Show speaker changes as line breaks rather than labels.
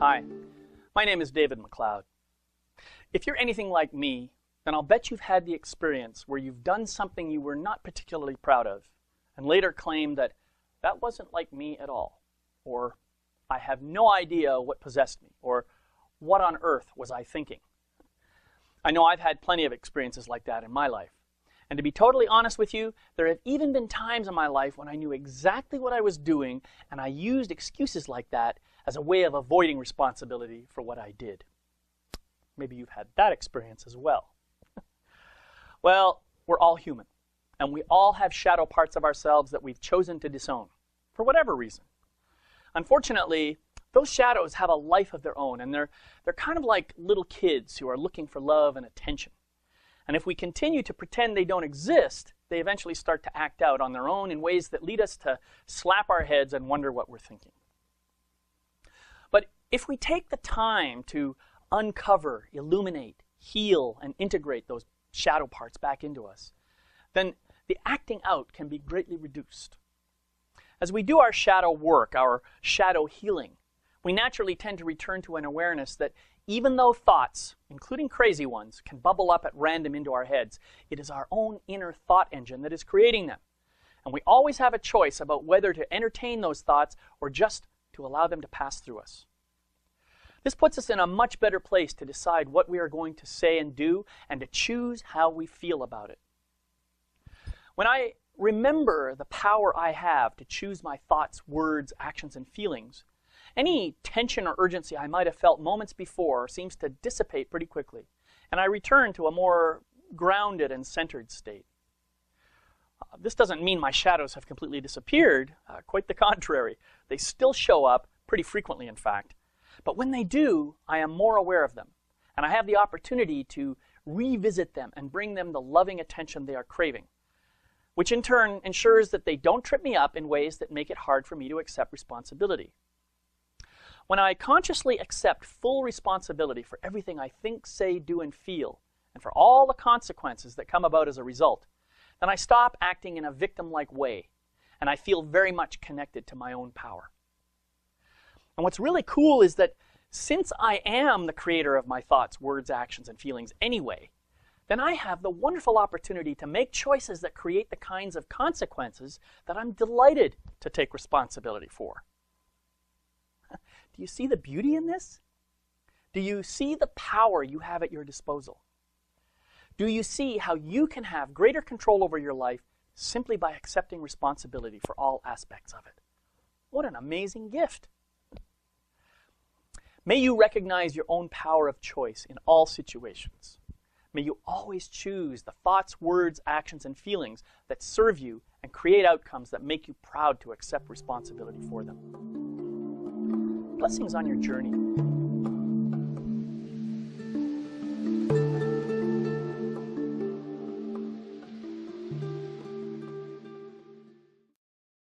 Hi, my name is David McLeod. If you're anything like me, then I'll bet you've had the experience where you've done something you were not particularly proud of and later claimed that that wasn't like me at all, or I have no idea what possessed me, or what on earth was I thinking. I know I've had plenty of experiences like that in my life. And to be totally honest with you, there have even been times in my life when I knew exactly what I was doing and I used excuses like that as a way of avoiding responsibility for what I did. Maybe you've had that experience as well. Well, we're all human, and we all have shadow parts of ourselves that we've chosen to disown, for whatever reason. Unfortunately, those shadows have a life of their own, and they're kind of like little kids who are looking for love and attention. And if we continue to pretend they don't exist, they eventually start to act out on their own in ways that lead us to slap our heads and wonder what we're thinking. But if we take the time to uncover, illuminate, heal, and integrate those shadow parts back into us, then the acting out can be greatly reduced. As we do our shadow work, our shadow healing, we naturally tend to return to an awareness that even though thoughts, including crazy ones, can bubble up at random into our heads, it is our own inner thought engine that is creating them. And we always have a choice about whether to entertain those thoughts or just to allow them to pass through us. This puts us in a much better place to decide what we are going to say and do, and to choose how we feel about it. When I remember the power I have to choose my thoughts, words, actions, and feelings, any tension or urgency I might have felt moments before seems to dissipate pretty quickly, and I return to a more grounded and centered state. This doesn't mean my shadows have completely disappeared. Quite the contrary. They still show up, pretty frequently in fact. But when they do, I am more aware of them, and I have the opportunity to revisit them and bring them the loving attention they are craving, which in turn ensures that they don't trip me up in ways that make it hard for me to accept responsibility. When I consciously accept full responsibility for everything I think, say, do, and feel, and for all the consequences that come about as a result, then I stop acting in a victim-like way, and I feel very much connected to my own power. And what's really cool is that since I am the creator of my thoughts, words, actions, and feelings anyway, then I have the wonderful opportunity to make choices that create the kinds of consequences that I'm delighted to take responsibility for. Do you see the beauty in this? Do you see the power you have at your disposal? Do you see how you can have greater control over your life simply by accepting responsibility for all aspects of it? What an amazing gift. May you recognize your own power of choice in all situations. May you always choose the thoughts, words, actions, and feelings that serve you and create outcomes that make you proud to accept responsibility for them. Blessings on your journey.